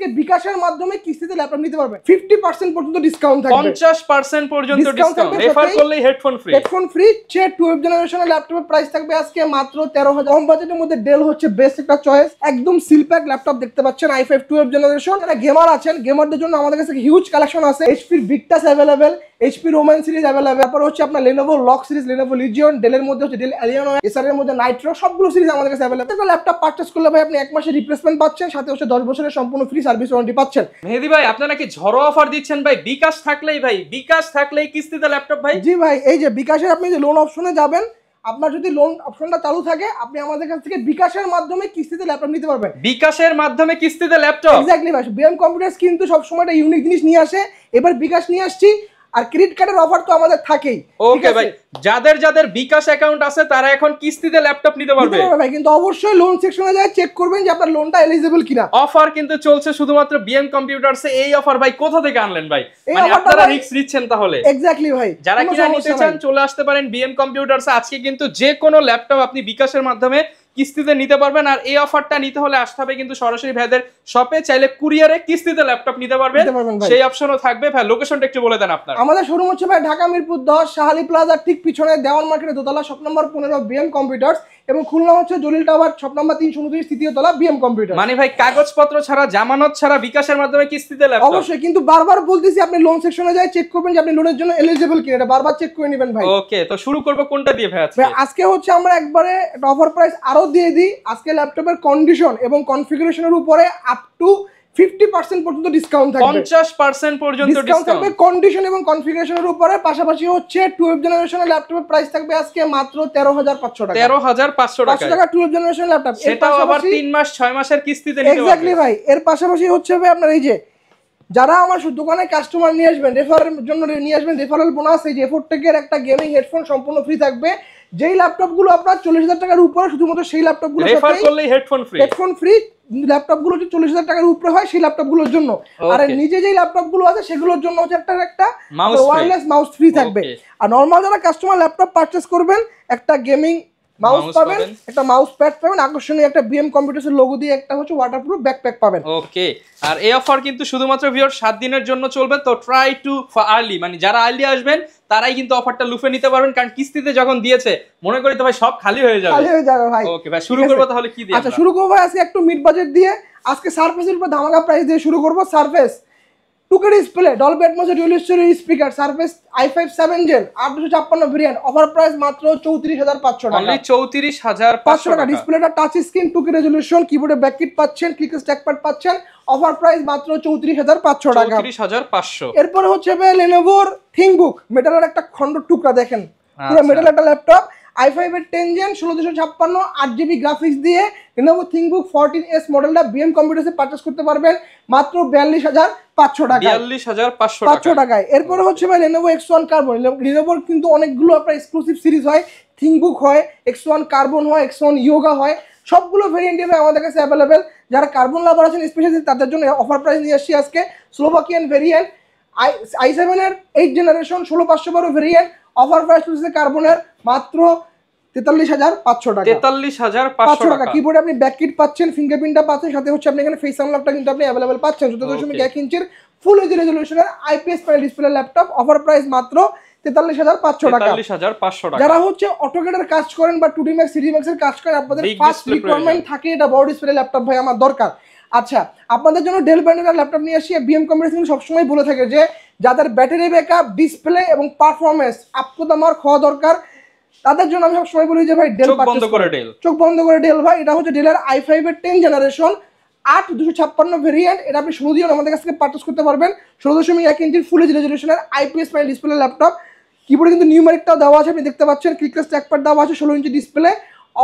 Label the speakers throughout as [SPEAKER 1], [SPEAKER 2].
[SPEAKER 1] থেকে বিকাশের মাধ্যমে কিস্তিতে ল্যাপটপ নিতে পারবেন 50% পর্যন্ত ডিসকাউন্ট থাকবে
[SPEAKER 2] 50% পর্যন্ত ডিসকাউন্ট রেফার করলেই হেডফোন ফ্রি
[SPEAKER 1] যে 12 জেনারেশনের ল্যাপটপের প্রাইস থাকবে আজকে মাত্র 13000 কম বাজেটের মধ্যে ডেল হচ্ছে বেস্ট একটা চয়েস একদম সিল প্যাক ল্যাপটপ দেখতে পাচ্ছেন i5 12 জেনারেশন যারা গেমার আছেন গেমারদের জন্য আমাদের কাছে হিউজ কালেকশন আছে HP Victus available HP Roman series available তারপর হচ্ছে আপনার Lenovo Log series Lenovo Legion ডেলের মধ্যে হচ্ছে ডেল Alienware Acer এর মধ্যে Nitro সবগুলো সিরিজ আমাদের কাছে अवेलेबल একটা ল্যাপটপ পারচেজ করলে ভাই আপনি এক মাসের রিপ্লেসমেন্ট পাচ্ছেন সাথে হচ্ছে 10 বছরের সম্পূর্ণ ফ্রি সার্ভিস ওয়ারেন্টি পাচ্ছেন
[SPEAKER 2] মেহেদী ভাই আপনারা কি ঝড়ো অফার দিচ্ছেন ভাই বিকাশ থাকলেই কিস্তিতে ল্যাপটপ ভাই
[SPEAKER 1] জি ভাই এই যে বিকাশের আপনি যে লোন অপশনে যাবেন আপনার যদি লোন অপশনটা চালু থাকে আপনি আমাদের কাছ থেকে বিকাশের মাধ্যমে কিস্তিতে ল্যাপটপ নিতে পারবেন
[SPEAKER 2] বিকাশের মাধ্যমে কিস্তিতে ল্যাপটপ
[SPEAKER 1] এক্স্যাক্টলি ভাই বিএম কম্পিউটারস কিন্তু সব সময় একটা ইউনিক জিনিস নিয়ে আসে এবার বিকাশ নিয়ে আসছি আর ক্রেডিট কার্ডের অফার তো আমাদের থাকেই
[SPEAKER 2] ওকে ভাই যাদের বিকাশ অ্যাকাউন্ট আছে তারা এখন কিস্তিতে ল্যাপটপ নিতে পারবে
[SPEAKER 1] ভাই কিন্তু অবশ্যই লোন সেকশনে যায় চেক করবেন যে আপনার লোনটা এলিজিবল কিনা
[SPEAKER 2] অফার কিন্তু চলছে শুধুমাত্র বিএম কম্পিউটারসে এই অফার ভাই কোথা থেকে আনলেন ভাই মানে আপনারা রিস্ক নিচ্ছেন তাহলে
[SPEAKER 1] এক্স্যাক্টলি ভাই
[SPEAKER 2] যারা কিনা নিতে চান চলে আসতে পারেন বিএম কম্পিউটারসে আজকে কিন্তু যে কোনো ল্যাপটপ আপনি বিকাশের মাধ্যমে কিস্তিতে নিতে পারবেন আর এই অফারটা নিতে হলে আসতে হবে কিন্তু সরাসরি ভাইদের শপে চাইলে কুরিয়ারে কিস্তিতে ল্যাপটপ নিতে পারবেন সেই অপশনও থাকবে ভাই লোকেশনটা একটু বলে দেন আপনারা
[SPEAKER 1] আমাদের শোরুম হচ্ছে ভাই ঢাকা মিরপুর 10 শাহালি প্লাজার ঠিক পিছনে দেওয়ান মার্কেটে দোতলা শপ নাম্বার 15 বিএম কম্পিউটারস এবং খুলনা হচ্ছে জলিল টাওয়ার শপ নাম্বার 329 তৃতীয় তলা বিএম কম্পিউটার
[SPEAKER 2] মানে ভাই কাগজপত্র ছাড়া জামানত ছাড়া বিকাশের মাধ্যমে কিস্তিতে ল্যাপটপ
[SPEAKER 1] অবশ্যই কিন্তু বারবার বলতেছি আপনি লোন সেকশনে যায় চেক করবেন যে আপনি লোনের জন্য এলিজিবল কিনা এটা বারবার চেক করে নেবেন ভাই
[SPEAKER 2] ওকে তো শুরু করব কোনটা দিয়ে ভাই
[SPEAKER 1] আজকে হচ্ছে আমরা একবারে একটা অফার প্রাইস আরো দিয়ে দিই আজকে ল্যাপটপের কন্ডিশন এবং কনফিগারেশনের উপরে আপ টু 50% পর্যন্ত ডিসকাউন্ট থাকবে
[SPEAKER 2] 50% পর্যন্ত ডিসকাউন্ট
[SPEAKER 1] থাকবে কন্ডিশন এবং কনফিগারেশনের উপরে পাশাপাশি হচ্ছে 12 জেনারেশনের ল্যাপটপের প্রাইস থাকবে আজকে মাত্র 13500 টাকা
[SPEAKER 2] 13500
[SPEAKER 1] টাকা 12 জেনারেশনের ল্যাপটপ
[SPEAKER 2] সেটাও আবার 3 মাস 6 মাসের কিস্তিতে নিতে পারবেন
[SPEAKER 1] এক্স্যাক্টলি ভাই এর পাশাপাশি হচ্ছে ভাই আপনার এই যে যারা আমার দোকানে কাস্টমার নিয়ে আসবেন রেফারের জন্য নিয়ে আসবেন রেফারেল বোনাস এই যে এফোর্টেকের একটা গেমিং হেডফোন সম্পূর্ণ ফ্রি থাকবে যেই ল্যাপটপগুলো আপনার 40000 টাকার উপরে শুধুমাত্র সেই ল্যাপটপগুলো
[SPEAKER 2] রেফার করলেই হেডফোন
[SPEAKER 1] ফ্রি ল্যাপটপগুলো যে 40000 টাকার উপরে হয় সেই ল্যাপটপগুলোর জন্য আর নিজে যেই ল্যাপটপগুলো আছে সেগুলোর জন্য হচ্ছে একটা ওয়্যারলেস মাউস ফ্রি থাকবে আর নরমাল যারা কাস্টমার ল্যাপটপ পারচেজ করবেন একটা গেমিং মাউস পাবেন একটা মাউস প্যাড পাবেন আকর্ষণীয় একটা বিএম কম্পিউটারসের লোগো দিয়ে একটা হচ্ছে ওয়াটারপ্রুফ ব্যাকপ্যাক পাবেন
[SPEAKER 2] ওকে আর এই অফার কিন্তু শুধুমাত্র ভিউয়ার 7 দিনের জন্য চলবে তো ট্রাই টু আর্লি মানে যারা আর্লি আসবেন তারাই কিন্তু অফারটা লুফে নিতে পারবেন কারণ কিস্তিতে যখন দিয়েছে মনে করি তো ভাই সব খালি হয়ে যাবে
[SPEAKER 1] ভাই
[SPEAKER 2] ওকে ভাই শুরু করব তাহলে কি দিয়ে
[SPEAKER 1] আচ্ছা শুরু করব আজকে একটু মিড বাজেট দিয়ে আজকে সারফেসের উপর ধামাকা প্রাইস দিয়ে শুরু করব surface 2K display Dolby Atmos dual story speaker surface i5 7 gen 856 variant offer price মাত্র 34500 টাকা
[SPEAKER 2] অনলি 34500 টাকা
[SPEAKER 1] ডিসপ্লেটা টাচ স্ক্রিন 2K রেজোলিউশন কিবোর্ডে ব্যাককিট পাচ্ছেন ক্লিক স্ট্যাক প্যাড পাচ্ছেন অফার প্রাইস মাত্র 34500 টাকা
[SPEAKER 2] 34500
[SPEAKER 1] এরপর হচ্ছে Lenovo ThinkBook মেটালের একটা খন্ড টুকরা দেখেন পুরো মেটাল একটা ল্যাপটপ i5 এর 10 জেন 16256 8GB গ্রাফিক্স দিয়ে Lenovo ThinkBook 14S মডেলটা বিএম কম্পিউটারসে পারচেজ করতে পারবেন মাত্র 42500 টাকা
[SPEAKER 2] 42500
[SPEAKER 1] টাকায় এরপর হচ্ছে ভাই Lenovo X1 Carbon Lenovo কিন্তু অনেকগুলো আপনার এক্সক্লুসিভ সিরিজ হয় ThinkBook হয় X1 Carbon হয় X1 Yoga হয় সবগুলো ভেরিয়েন্টে আমাদের কাছে अवेलेबल যারা কার্বন লাভার আছেন স্পেশালি তাদের জন্য অফার প্রাইস নিয়ে আসছি আজকে স্লোভাকিয়ান ভেরিয়েন্ট i7 এর 8 জেনারেশন 16512 ভেরিয়েন্ট অফার প্রাইস চলছে কার্বনের মাত্র 43500 টাকা
[SPEAKER 2] 43500 টাকা
[SPEAKER 1] কিবোর্ডে আপনি ব্যাককিট পাচ্ছেন ফিঙ্গারপ্রিন্টটা পাচ্ছেন সাথে হচ্ছে আপনি এখানে ফেস আনলকটা কিন্তু আপনি अवेलेबल পাচ্ছেন 14.1 ইঞ্চির ফুল এইচডি রেজোলিউশনের IPS panel display laptop offer price মাত্র 43500 টাকা
[SPEAKER 2] 43500 টাকা
[SPEAKER 1] যারা হচ্ছে অটোক্যাডের কাজ করেন বা 2D Max 3D Max এর কাজ করেন আপনাদের ফার্স্ট রিকোয়ারমেন্ট থাকে এটা বড় ডিসপ্লে ল্যাপটপ ভাই আমার দরকার আচ্ছা আপনাদের জন্য ডেল ব্র্যান্ডের ল্যাপটপ নিয়ে আসি বিএম কম্পিউটার সব সময় বলে থাকে যে যাদের ব্যাটারি ব্যাকআপ ডিসপ্লে এবং performance up to the mark হওয়া দরকার তাদের জন্য আমি সবসময় বলি যে ভাই ডেল
[SPEAKER 2] চোখ বন্ধ করে
[SPEAKER 1] ডেল ভাই এটা হচ্ছে ডেলের i5 এর 10 জেনারেশন 8256 ভেরিয়েন্ট এটা আপনি 16 দিয়ে আমাদের কাছ থেকে পারচেজ করতে পারবেন 16.1 ইঞ্চির ফুল এইচডি রেজোলিউশনের আইপিএস প্যানেল ডিসপ্লে ল্যাপটপ কিবোর্ডে কিন্তু নিউমেরিকটাও দেওয়া আছে আপনি দেখতে পাচ্ছেন ক্লিক স্ট্যাক প্যাড দেওয়া আছে 16 ইঞ্চি ডিসপ্লে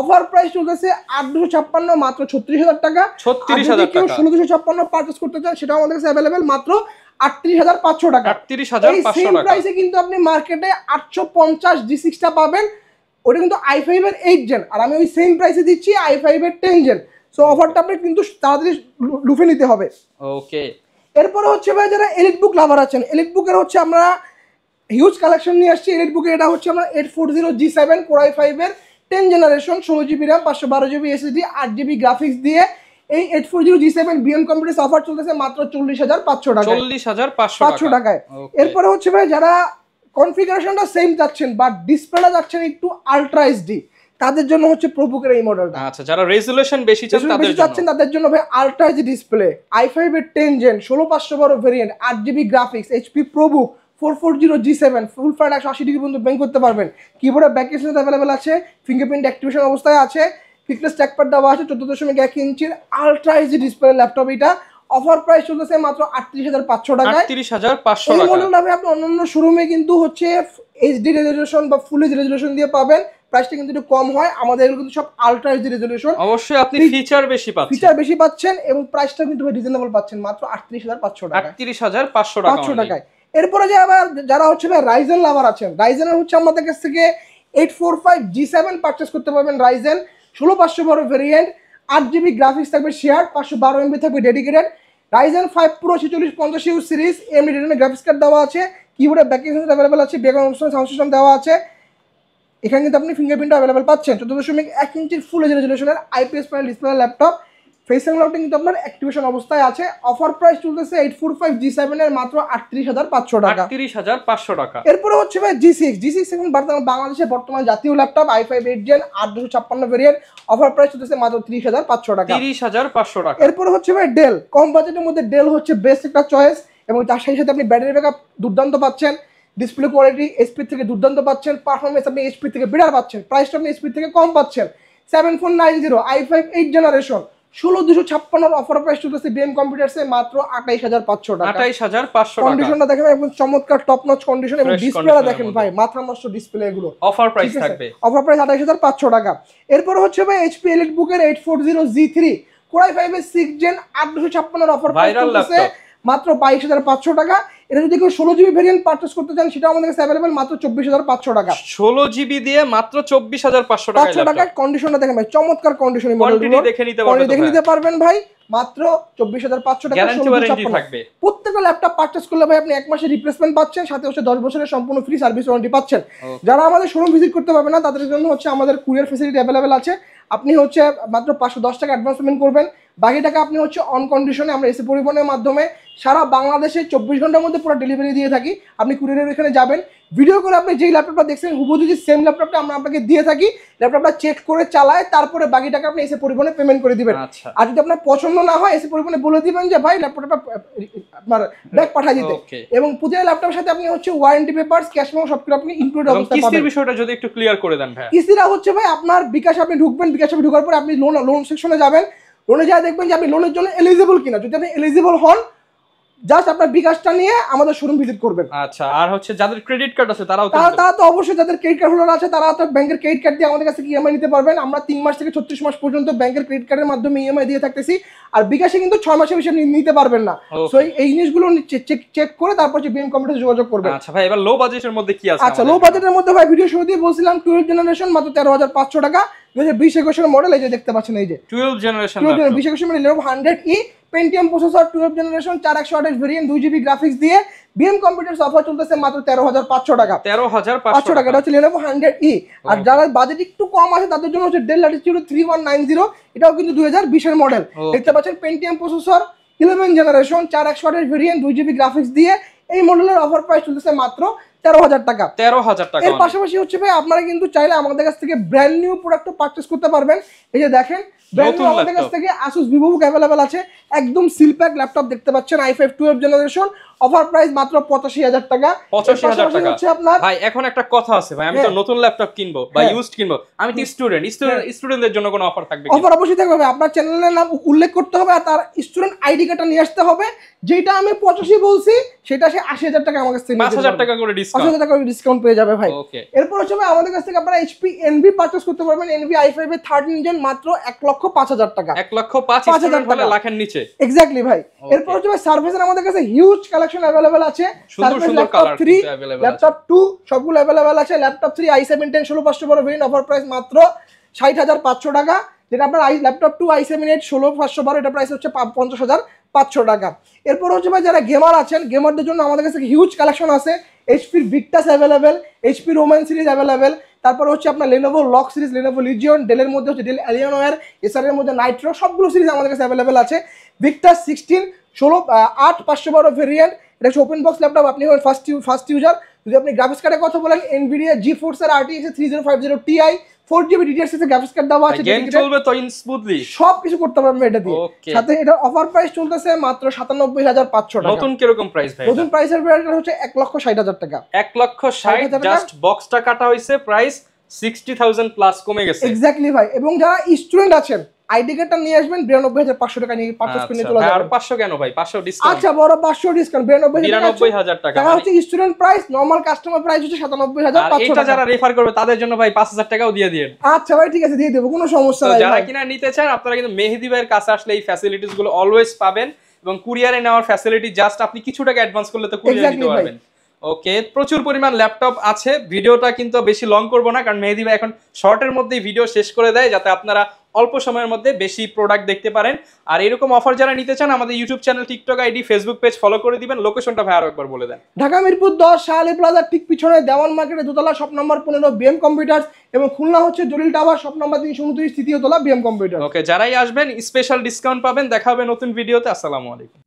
[SPEAKER 1] অফার প্রাইস চলতেছে 8256 মাত্র 36000 টাকা
[SPEAKER 2] 36000 টাকা
[SPEAKER 1] 1656 পারচেজ করতে চান সেটা আমাদের কাছে अवेलेबल মাত্র 38500 টাকা
[SPEAKER 2] 38500 টাকা
[SPEAKER 1] প্রাইসে কিন্তু আপনি মার্কেটে 850 G6 টা পাবেন ওটা কিন্তু i5 এর 8 জেন আর আমি ওই সেম প্রাইসে দিচ্ছি i5 এর 10 জেন সো অফারটা আপনি কিন্তু তাড়াতাড়ি লুফে নিতে হবে
[SPEAKER 2] ওকে
[SPEAKER 1] এরপর হচ্ছে ভাই যারা এলিট বুক লাভার আছেন এলিট বুকের হচ্ছে আমরা হিউজ কালেকশন নিয়ে আসছি এলিট বুকে এটা হচ্ছে আমরা 840 G7 Core i5 এর 10 generation 16GB RAM 512GB SSD 8GB graphics দিয়ে এই 840 G7 BM কম্পিউটার অফার চলতেছে মাত্র 40,500 টাকা,
[SPEAKER 2] 40,500
[SPEAKER 1] টাকায়। এরপরে হচ্ছে ভাই যারা কনফিগারেশনটা সেম চাচ্ছেন বাট ডিসপ্লেটা যাচ্ছেন একটু আলট্রা এইচডি, তাদের জন্য হচ্ছে প্রোবুকের এই মডেলটা।
[SPEAKER 2] আচ্ছা, যারা রেজুলেশন বেশি চাচ্ছেন
[SPEAKER 1] তাদের জন্য ভাই আলট্রা এইচডি ডিসপ্লে, i5 এর 10 gen 16512 variant, 8GB graphics, HP ProBook 440 G7 full flat 180 degree পর্যন্ত ব্যাংক করতে পারবেন। কিবোর্ডে ব্যাক কেসেস अवेलेबल আছে, ফিঙ্গারপ্রিন্ট অ্যাক্টিভেশন অবস্থায় আছে, ফিটনেস ট্র্যাকপ্যাড দেওয়া আছে, 14.1 ইঞ্চির আলট্রা এইচডি ডিসপ্লে ল্যাপটপ। এটা অফার প্রাইস চলতেছে মাত্র 38,500 টাকায়।
[SPEAKER 2] 38,500
[SPEAKER 1] এই
[SPEAKER 2] টাকা।
[SPEAKER 1] মডেলটা আপনি অন্যান্য শোরুমে কিন্তু হচ্ছে এইচডি রেজোলিউশন বা ফুল এইচডি রেজোলিউশন দিয়ে পাবেন, প্রাইসটা কিন্তু একটু কম হয়। আমাদের এগুলো কিন্তু সব আলট্রা এইচডি রেজোলিউশন,
[SPEAKER 2] অবশ্যই আপনি ফিচার বেশি পাচ্ছেন
[SPEAKER 1] এবং প্রাইসটা কিন্তু রিজনেবল পাচ্ছেন মাত্র 38,500 টাকা,
[SPEAKER 2] 38,500
[SPEAKER 1] টাকায়। এরপরে যে আবার যারা হচ্ছে রাইজেন লাভার আছেন, রাইজেনের হচ্ছে আমাদের কাছ থেকে 845 G7 পারচেজ করতে পারবেন। রাইজেন 16512 ভেরিয়েন্ট, 8GB গ্রাফিক্স থাকবে শেয়ার, 512 MB থাকবে dedicated. Ryzen 5 pro 4650U series, AMD রিটেনের গ্রাফিক্স কার্ড দেওয়া আছে, কিবোর্ডে ব্যাক কেসেস अवेलेबल আছে, ব্যাকগ্রাউন্ড অপশন সাউন্ড সিস্টেম দেওয়া আছে। এখানে কিন্তু আপনি ফিঙ্গারপ্রিন্ট अवेलेबल পাচ্ছেন। 14.1 ইঞ্চির ফুল এইচডি রেজোলিউশনের IPS panel display laptop, face আনলকটা কিন্তু আপনার অ্যাক্টিভেশন অবস্থায় আছে। অফার প্রাইস চলতেছে 845 G7 এর মাত্র 38,500 টাকা,
[SPEAKER 2] 38,500 টাকা।
[SPEAKER 1] এরপরে হচ্ছে ভাই G6 এখন বাংলাদেশের বর্তমান জাতীয় laptop, i5 8 gen 8256 variant, offer price চলতেছে মাত্র 30,500 টাকা,
[SPEAKER 2] 30,500 টাকা।
[SPEAKER 1] এরপরে হচ্ছে ভাই ডেল, কম বাজেটের মধ্যে ডেল হচ্ছে বেস্ট একটা চয়েস, এবং তার সাথে আপনি ব্যাটারি ব্যাকআপ দুর্দান্ত পাচ্ছেন, ডিসপ্লে কোয়ালিটি এসপি থেকে দুর্দান্ত পাচ্ছেন, পারফরমেন্স আপনি এসপি থেকে বিরাট পাচ্ছেন, প্রাইসটা আপনি এসপি থেকে কম পাচ্ছেন। 7490 i5 8 জেনারেশন 16256 অফার প্রাইস চলতেছে বিএম কম্পিউটারসে মাত্র 28,500 টাকা,
[SPEAKER 2] 28,500 টাকা।
[SPEAKER 1] কন্ডিশনটা দেখেন একদম চমৎকার টপ নচ কন্ডিশন, এবং ডিসপ্লেটা দেখেন ভাই মাথা নষ্ট ডিসপ্লে এগুলো।
[SPEAKER 2] অফার প্রাইস থাকবে,
[SPEAKER 1] অফার প্রাইস 28,500 টাকা। এরপর হচ্ছে ভাই এইচপি এলিট বুকের 840 G3 Core i5 এর 6 জেন 8256 অফার প্রাইস চলতেছে মাত্র 22,500 টাকা। এটা যদি কেউ 16GB ভেরিয়েন্ট পারচেজ করতে চান সেটা আমাদের কাছে अवेलेबल মাত্র 24,500 টাকা।
[SPEAKER 2] 16GB দিয়ে মাত্র 24,500 টাকা।
[SPEAKER 1] কন্ডিশনটা দেখেন ভাই, চমৎকার কন্ডিশন,
[SPEAKER 2] কোয়ালিটি দেখে নিতে
[SPEAKER 1] পারবেন ভাই মাত্র 24,500 টাকা।
[SPEAKER 2] গ্যারান্টি ওয়ারেন্টি থাকবে।
[SPEAKER 1] প্রত্যেকটা ল্যাপটপ পারচেজ করলে ভাই আপনি 1 মাসের রিপ্লেসমেন্ট পাচ্ছেন, সাথে হচ্ছে 10 বছরের সম্পূর্ণ ফ্রি সার্ভিস ওয়ারেন্টি পাচ্ছেন। যারা আমাদের শোরুম ভিজিট করতে পারবে না তাদের জন্য হচ্ছে আমাদের কুরিয়ার ফ্যাসিলিটি अवेलेबल আছে। আপনি হচ্ছে মাত্র 510 টাকা অ্যাডভান্স পেমেন্ট করবেন, বাকি টাকা আপনি হচ্ছে অন কন্ডিশনে আমরা এসি পরিবহনের মাধ্যমে সারা বাংলাদেশে 24 ঘন্টার মধ্যে পুরো ডেলিভারি দিয়ে থাকি। আপনি কুরিয়ারের এখানে যাবেন, ভিডিও করে আপনি যেই ল্যাপটপটা দেখছেন হুবহু যদি সেম ল্যাপটপটা আমরা আপনাকে দিয়ে থাকি, ল্যাপটপটা চেক করে চালায় তারপরে বাকি টাকা আপনি এসি পরিবহনে পেমেন্ট করে দিবেন। আর যদি আপনার পছন্দ না হয় এসি পরিবহনে বলে দিবেন যে ভাই ল্যাপটপটা আপনার ব্যাক পাঠিয়ে দিতে, এবং প্রতিটা ল্যাপটপের সাথে আপনি হচ্ছে ওয়ারেন্টি পেপারস, ক্যাশ মেমো সবকিছু আপনি ইনক্লুড অবস্থায় পাবেন।
[SPEAKER 2] কিস্তির বিষয়টা যদি একটু ক্লিয়ার করে দেন ভাই।
[SPEAKER 1] কিস্তিটা হচ্ছে ভাই আপনার বিকাশ, আপনি ঢুকবেন, বিকাশে ঢোকার পরে আপনি লোন সেকশনে যাবেন, লোনে যা দেখবেন যে আপনি লোনের জন্য এলিজিবল কিনা। যদি আপনি এলিজিবল হন জাস্ট আপনার বিকাশটা নিয়ে আমাদের শোরুম ভিজিট করবেন।
[SPEAKER 2] আচ্ছা, আর হচ্ছে যাদের ক্রেডিট কার্ড আছে তারা
[SPEAKER 1] তো অবশ্যই, যাদের ক্রেডিট কার্ড হোল্ডার আছে তারা তো ব্যাংকের ক্রেডিট কার্ড দিয়ে আমাদের কাছে ইএমআই নিতে পারবেন। আমরা 3 মাস থেকে 36 মাস পর্যন্ত ব্যাংকের ক্রেডিট কার্ডের মাধ্যমে ইএমআই দিয়ে থাকতেছি, আর বিকাশে কিন্তু 6 মাসের বেশি নিতে পারবেন না। সো এই জিনিসগুলো চেক করে তারপর যে বিএম কম্পিউটারে যোগাযোগ করবেন।
[SPEAKER 2] আচ্ছা ভাই, এবার লো বাজেটের মধ্যে কি আছে?
[SPEAKER 1] আচ্ছা, লো বাজেটের মধ্যে ভাই ভিডিও শুরুতেই বলছিলাম 12 জেনারেশন মাত্র 13,500 টাকা, 2020-21 মডেল, এই যে দেখতে পাচ্ছেন, এই যে
[SPEAKER 2] 12 generation
[SPEAKER 1] 2021 model Lenovo 100E Pentium processor, 12 generation, 4128 variant, 2GB graphics দিয়ে বিএম কম্পিউটারস অফার চলতেছে মাত্র 13,500 টাকা।
[SPEAKER 2] 13,500
[SPEAKER 1] টাকা, এটা হচ্ছে Lenovo 100E। আর যারা বাজেট একটু কম আছে তাদের জন্য হচ্ছে Dell Latitude 3190, এটাও কিন্তু 2020 এর মডেল। দেখতে পাচ্ছেন Pentium processor, 11 generation, 4128 variant, 2GB graphics দিয়ে এই মডেলের অফার প্রাইস চলতেছে মাত্র 13,000 টাকা।
[SPEAKER 2] 13,000 টাকা।
[SPEAKER 1] এর পাশাপাশি হচ্ছে ভাই আপনারা কিন্তু চাইলে আমাদের কাছ থেকে ব্র্যান্ড নিউ প্রোডাক্টও পারচেজ করতে পারবেন। এই যে দেখেন ব্র্যান্ড নিউ আমাদের কাছ থেকে Asus VivoBook अवेलेबल আছে, একদম সিল প্যাক ল্যাপটপ দেখতে পাচ্ছেন, i5 12 জেনারেশন, অফার প্রাইস মাত্র 85,000 টাকা।
[SPEAKER 2] 85,000 টাকা
[SPEAKER 1] হচ্ছে আপনার
[SPEAKER 2] ভাই। এখন একটা কথা আছে ভাই, আমি তো নতুন ল্যাপটপ কিনবো বা ইউজড কিনবো, আমি তো স্টুডেন্টদের জন্য কোনো অফার থাকবে?
[SPEAKER 1] অফার অবশ্যই থাকবে, আপনার চ্যানেলের নাম উল্লেখ করতে হবে আর তার স্টুডেন্ট আইডি কার্ডটা নিয়ে আসতে হবে। যেটা আমি 85 বলছি সেটা সে 80,000 টাকা আমার কাছ থেকে
[SPEAKER 2] 5,000 টাকা করে ডিসকাউন্ট,
[SPEAKER 1] 5,000 টাকা করে ডিসকাউন্ট পেয়ে যাবে ভাই। এরপর হচ্ছে ভাই আমাদের কাছ থেকে আপনারা HP Envy পারচেজ করতে পারবেন, Envy i5 এর 13 জেন মাত্র 1,05,000 টাকা,
[SPEAKER 2] 1,05,000 টাকা, লাখের নিচে।
[SPEAKER 1] এক্স্যাক্টলি ভাই। এরপর হচ্ছে ভাই সার্ভিসের আমাদের কাছে হিউজ কালেকশন अवेलेबल আছে,
[SPEAKER 2] সুন্দর কালার
[SPEAKER 1] 3 ল্যাপটপ 2 সবগুলো अवेलेबल আছে। Laptop 3 i7 10 16512 variant, offer price মাত্র 60,500 টাকা। যেটা আপনার ল্যাপটপ 2 i7 8 16512, এটা প্রাইস হচ্ছে 50,500 টাকা। এরপর হচ্ছে ভাই যারা গেমার আছেন, গেমারদের জন্য আমাদের কাছে হিউজ কালেকশন আছে। HP Victus available, HP Roman series available, তারপর হচ্ছে আপনার Lenovo LOQ series, Lenovo Legion, ডেলের মধ্যে হচ্ছে ডেল অ্যালিয়নওয়্যার, এসারের মধ্যে নাইট্রো, সবগুলো সিরিজ আমাদের কাছে অ্যাভেলেবেল আছে। ভিক্টার 16 8/512 ভেরিয়েন্ট, এটা হচ্ছে ওপেন বক্স ল্যাপটপ, আপনি হবেন ফার্স্ট ইউজার। যদি আপনি গ্রাফিক্স কার্ডের কথা বলেন, Nvidia GeForce RTX 3050 Ti 4GB DDR6 এর গ্রাফিক্স কার্ড দেওয়া আছে,
[SPEAKER 2] গেম চলবে তো স্মুথলি,
[SPEAKER 1] সবকিছু করতে পারবেন এটা দিয়ে। সাথে এটা অফার প্রাইস চলতেছে মাত্র 97,500 টাকা।
[SPEAKER 2] নতুন কিরকম প্রাইস ভাই?
[SPEAKER 1] নতুন প্রাইসের ব্র্যান্ড হচ্ছে 1,60,000 টাকা।
[SPEAKER 2] 1,60,000, জাস্ট বক্সটা কাটা হইছে, প্রাইস 60,000 প্লাস কমে গেছে।
[SPEAKER 1] এক্স্যাক্টলি ভাই। এবং যারা স্টুডেন্ট আছেন, আইডি কার্ডটা নিয়ে আসবেন, 92,500 টাকা নিয়ে পারচেজ করে নিয়ে চলে যাবেন।
[SPEAKER 2] আর 500 কেন ভাই? 500 ডিসকাউন্ট।
[SPEAKER 1] আচ্ছা, বড় 500 ডিসকাউন্ট,
[SPEAKER 2] 92,000 টাকা।
[SPEAKER 1] এটা হচ্ছে student price, normal customer price হচ্ছে 97,500
[SPEAKER 2] এটা যারা রেফার করবে তাদের জন্য ভাই 5,000 টাকাও দিয়ে দিন।
[SPEAKER 1] আচ্ছা ভাই, ঠিক আছে, দিয়ে দেব, কোনো সমস্যা নাই।
[SPEAKER 2] যারা কিনা নিতে চান আপনারা কিন্তু মেহেদী ভাইয়ের কাছে আসলে এই ফ্যাসিলিটিস গুলো অলওয়েজ পাবেন, এবং কুরিয়ারে নেওয়ার ফ্যাসিলিটি জাস্ট আপনি কিছু টাকা অ্যাডভান্স করলে তো কুরিয়ারে নিতে পারবেন। ওকে, প্রচুর পরিমাণ ল্যাপটপ আছে। ভিডিওটা কিন্তু বেশি লং করব না, কারণ মেহেদী ভাই এখন শর্টের মধ্যেই ভিডিও শেষ করে দেয়, যাতে আপনারা অল্প সময়ের মধ্যে বেশি প্রোডাক্ট দেখতে পারেন। আর এরকম অফার যারা নিতে চান, আমাদের YouTube channel, TikTok ID, Facebook page follow করে দিবেন। লোকেশনটা ভাই আরো একবার বলে দেন।
[SPEAKER 1] ঢাকা মিরপুর 10 শাহ আলী প্লাজার ঠিক পিছনে দেওয়ান মার্কেটে দোতলা, শপ নাম্বার 15 বিএম কম্পিউটার্স, এবং খুলনা হচ্ছে জলিল টাওয়ার, শপ নাম্বার 329 তৃতীয় তলা বিএম কম্পিউটার।
[SPEAKER 2] ওকে, যারাই আসবেন স্পেশাল ডিসকাউন্ট পাবেন। দেখা হবে নতুন ভিডিওতে। আসসালামু আলাইকুম।